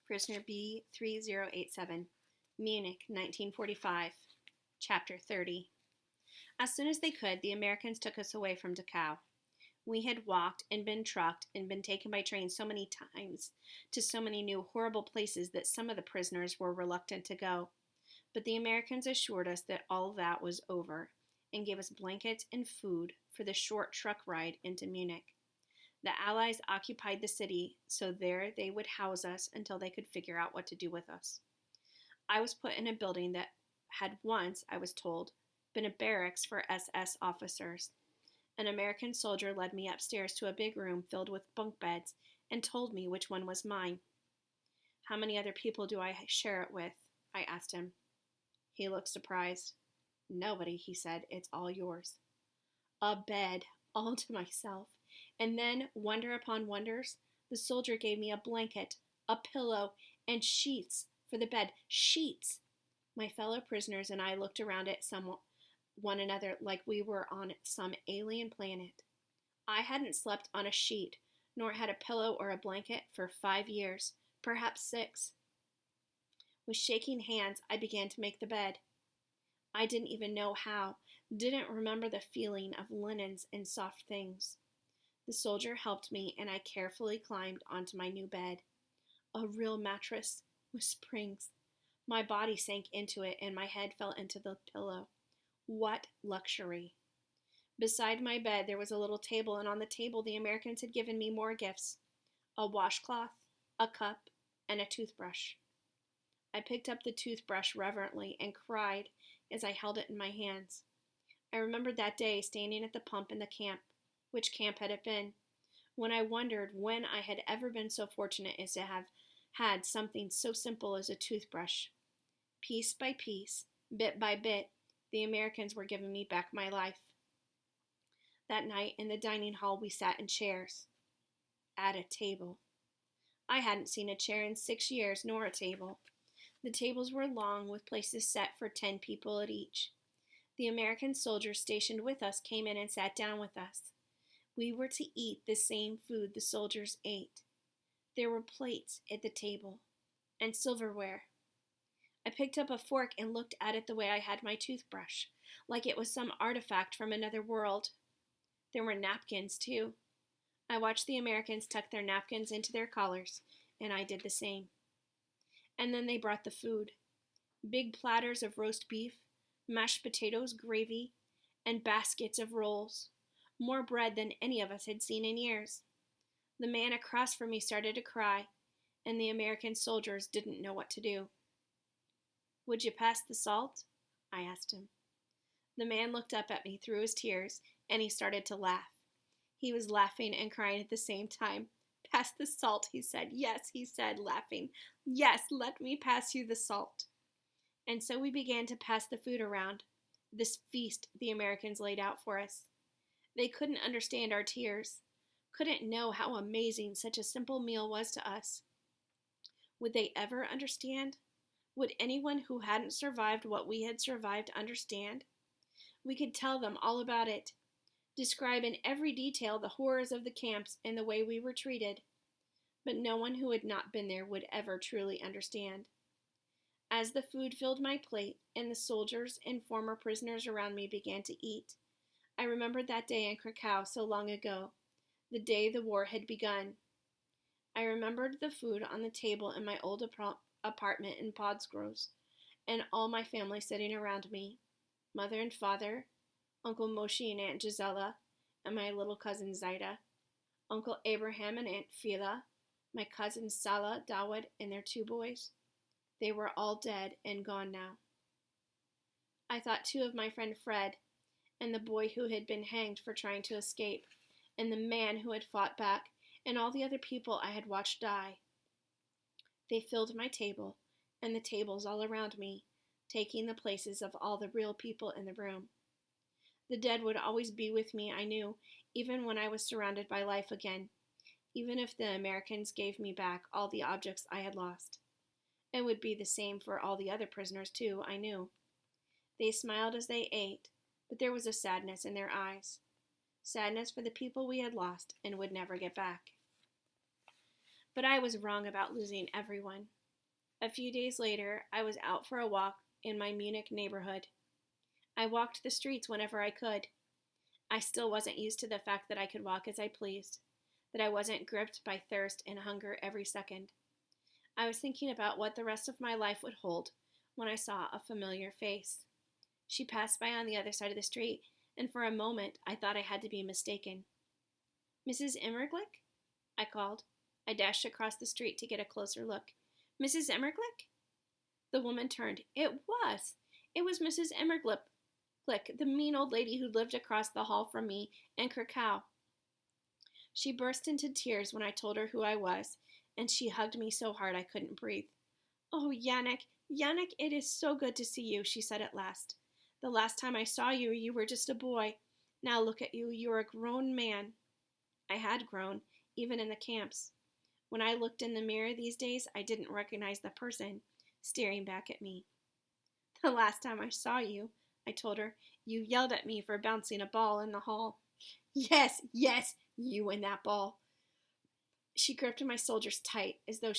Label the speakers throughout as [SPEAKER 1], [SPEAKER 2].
[SPEAKER 1] Prisoner B-3087, Munich, 1945, Chapter 30. As soon as they could, the Americans took us away from Dachau. We had walked and been trucked and been taken by train so many times to so many new horrible places that some of the prisoners were reluctant to go. But the Americans assured us that all that was over and gave us blankets and food for the short truck ride into Munich. The Allies occupied the city, so there they would house us until they could figure out what to do with us. I was put in a building that had once, I was told, been a barracks for SS officers. An American soldier led me upstairs to a big room filled with bunk beds and told me which one was mine. "How many other people do I share it with?" I asked him. He looked surprised. "Nobody," he said. "It's all yours." A bed, all to myself. And then, wonder upon wonders, the soldier gave me a blanket, a pillow, and sheets for the bed. Sheets! My fellow prisoners and I looked around at one another like we were on some alien planet. I hadn't slept on a sheet, nor had a pillow or a blanket for 5 years, perhaps 6. With shaking hands, I began to make the bed. I didn't even know how, didn't remember the feeling of linens and soft things. The soldier helped me, and I carefully climbed onto my new bed. A real mattress with springs. My body sank into it, and my head fell into the pillow. What luxury! Beside my bed there was a little table, and on the table the Americans had given me more gifts. A washcloth, a cup, and a toothbrush. I picked up the toothbrush reverently and cried as I held it in my hands. I remembered that day standing at the pump in the camp. Which camp had it been? When I wondered when I had ever been so fortunate as to have had something so simple as a toothbrush. Piece by piece, bit by bit, the Americans were giving me back my life. That night in the dining hall we sat in chairs. At a table. I hadn't seen a chair in 6 years, nor a table. The tables were long, with places set for 10 people at each. The American soldiers stationed with us came in and sat down with us. We were to eat the same food the soldiers ate. There were plates at the table, and silverware. I picked up a fork and looked at it the way I had my toothbrush, like it was some artifact from another world. There were napkins, too. I watched the Americans tuck their napkins into their collars, and I did the same. And then they brought the food. Big platters of roast beef, mashed potatoes, gravy, and baskets of rolls. More bread than any of us had seen in years. The man across from me started to cry, and the American soldiers didn't know what to do. "Would you pass the salt?" I asked him. The man looked up at me through his tears, and he started to laugh. He was laughing and crying at the same time. "Pass the salt," he said. "Yes," he said, laughing. "Yes, let me pass you the salt." And so we began to pass the food around, this feast the Americans laid out for us. They couldn't understand our tears, couldn't know how amazing such a simple meal was to us. Would they ever understand? Would anyone who hadn't survived what we had survived understand? We could tell them all about it, describe in every detail the horrors of the camps and the way we were treated, but no one who had not been there would ever truly understand. As the food filled my plate and the soldiers and former prisoners around me began to eat, I remembered that day in Krakow so long ago, the day the war had begun. I remembered the food on the table in my old apartment in Podsgross, and all my family sitting around me, mother and father, Uncle Moshe and Aunt Gisela, and my little cousin Zaida, Uncle Abraham and Aunt Fila, my cousins Salah, Dawud, and their 2 boys. They were all dead and gone now. I thought too of my friend Fred, and the boy who had been hanged for trying to escape, and the man who had fought back, and all the other people I had watched die. They filled my table, and the tables all around me, taking the places of all the real people in the room. The dead would always be with me, I knew, even when I was surrounded by life again, even if the Americans gave me back all the objects I had lost. It would be the same for all the other prisoners, too, I knew. They smiled as they ate, but there was a sadness in their eyes. Sadness for the people we had lost and would never get back. But I was wrong about losing everyone. A few days later, I was out for a walk in my Munich neighborhood. I walked the streets whenever I could. I still wasn't used to the fact that I could walk as I pleased, that I wasn't gripped by thirst and hunger every second. I was thinking about what the rest of my life would hold when I saw a familiar face. She passed by on the other side of the street, and for a moment I thought I had to be mistaken. "Mrs. Immerglick?" I called. I dashed across the street to get a closer look. "Mrs. Immerglick?" The woman turned. It was! It was Mrs. Immerglick, the mean old lady who lived across the hall from me in Krakow. She burst into tears when I told her who I was, and she hugged me so hard I couldn't breathe. "Oh, Yannick, Yannick, it is so good to see you," she said at last. "The last time I saw you, you were just a boy. Now look at you, you're a grown man." I had grown, even in the camps. When I looked in the mirror these days, I didn't recognize the person staring back at me. "The last time I saw you," I told her, "you yelled at me for bouncing a ball in the hall." Yes, yes, you and that ball." She gripped my shoulders tight, as though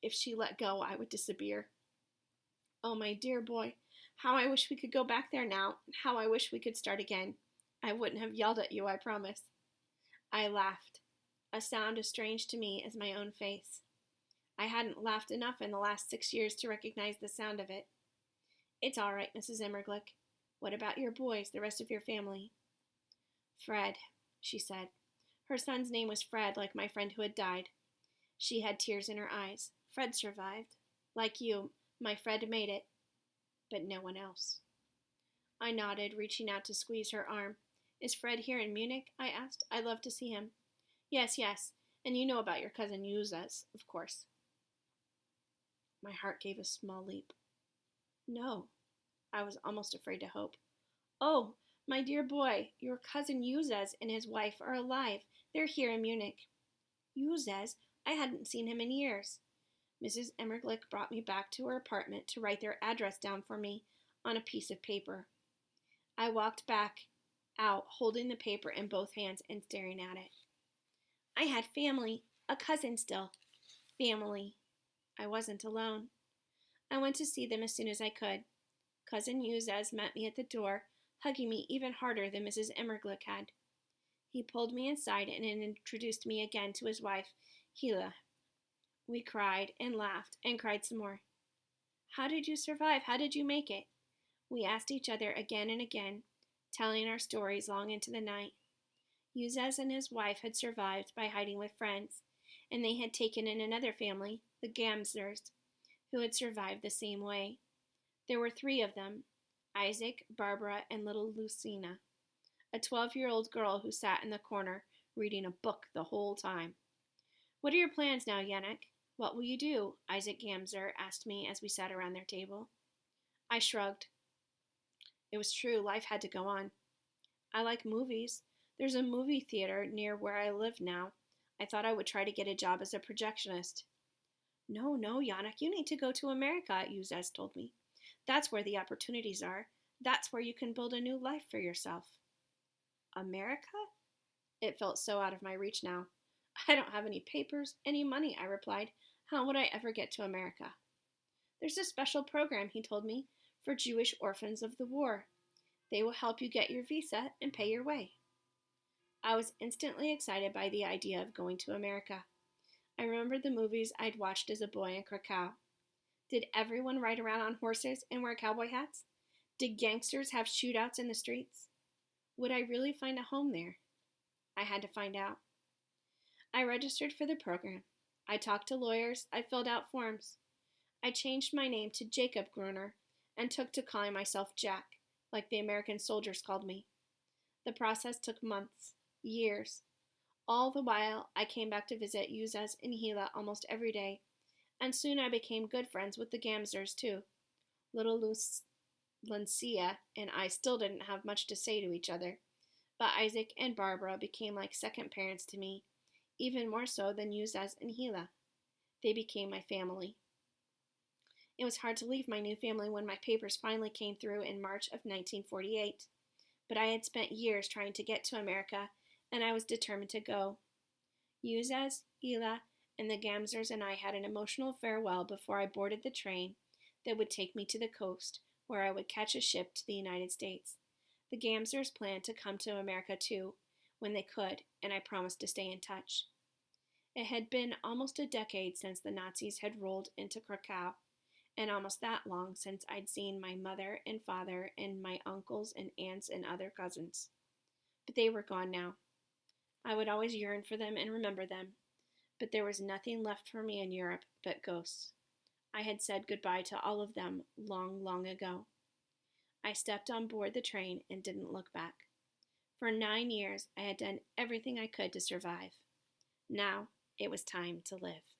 [SPEAKER 1] if she let go, I would disappear. "Oh, my dear boy, how I wish we could go back there now, and how I wish we could start again. I wouldn't have yelled at you, I promise." I laughed, a sound as strange to me as my own face. I hadn't laughed enough in the last 6 years to recognize the sound of it. "It's all right, Mrs. Immerglick. What about your boys, the rest of your family?" "Fred," she said. Her son's name was Fred, like my friend who had died. She had tears in her eyes. "Fred survived. Like you, my Fred made it. But no one else." I nodded, reaching out to squeeze her arm. "Is Fred here in Munich?" I asked. "I'd love to see him." Yes, yes. And you know about your cousin Yuzas, of course." My heart gave a small leap. "No." I was almost afraid to hope. "Oh, my dear boy, your cousin Yuzas and his wife are alive. They're here in Munich." "Yuzas? I hadn't seen him in years." Mrs. Emmerglick brought me back to her apartment to write their address down for me on a piece of paper. I walked back out, holding the paper in both hands and staring at it. I had family, a cousin still. Family. I wasn't alone. I went to see them as soon as I could. Cousin Yuzas met me at the door, hugging me even harder than Mrs. Emmerglick had. He pulled me inside and introduced me again to his wife, Hila. We cried and laughed and cried some more. "How did you survive? How did you make it?" We asked each other again and again, telling our stories long into the night. Yuzas and his wife had survived by hiding with friends, and they had taken in another family, the Gamsers, who had survived the same way. There were 3 of them, Isaac, Barbara, and little Lucina, a 12-year-old girl who sat in the corner reading a book the whole time. "What are your plans now, Yannick? What will you do?" Isaac Gamser asked me as we sat around their table. I shrugged. It was true, life had to go on. "I like movies. There's a movie theater near where I live now. I thought I would try to get a job as a projectionist." No, Yannick, you need to go to America," Yuzes told me. "That's where the opportunities are. That's where you can build a new life for yourself." America? It felt so out of my reach now. "I don't have any papers, any money," I replied. "How would I ever get to America?" "There's a special program," he told me, "for Jewish orphans of the war. They will help you get your visa and pay your way." I was instantly excited by the idea of going to America. I remembered the movies I'd watched as a boy in Krakow. Did everyone ride around on horses and wear cowboy hats? Did gangsters have shootouts in the streets? Would I really find a home there? I had to find out. I registered for the program. I talked to lawyers. I filled out forms. I changed my name to Jacob Gruner and took to calling myself Jack, like the American soldiers called me. The process took months, years. All the while, I came back to visit Yuzas and Hila almost every day, and soon I became good friends with the Gamsers, too. Little Lucia and I still didn't have much to say to each other, but Isaac and Barbara became like second parents to me, even more so than Yuzas and Hila. They became my family. It was hard to leave my new family when my papers finally came through in March of 1948, but I had spent years trying to get to America, and I was determined to go. Yuzas, Hila, and the Gamsers and I had an emotional farewell before I boarded the train that would take me to the coast, where I would catch a ship to the United States. The Gamsers planned to come to America too, when they could, and I promised to stay in touch. It had been almost a decade since the Nazis had rolled into Krakow, and almost that long since I'd seen my mother and father and my uncles and aunts and other cousins. But they were gone now. I would always yearn for them and remember them, but there was nothing left for me in Europe but ghosts. I had said goodbye to all of them long, long ago. I stepped on board the train and didn't look back. For 9 years, I had done everything I could to survive. Now, it was time to live.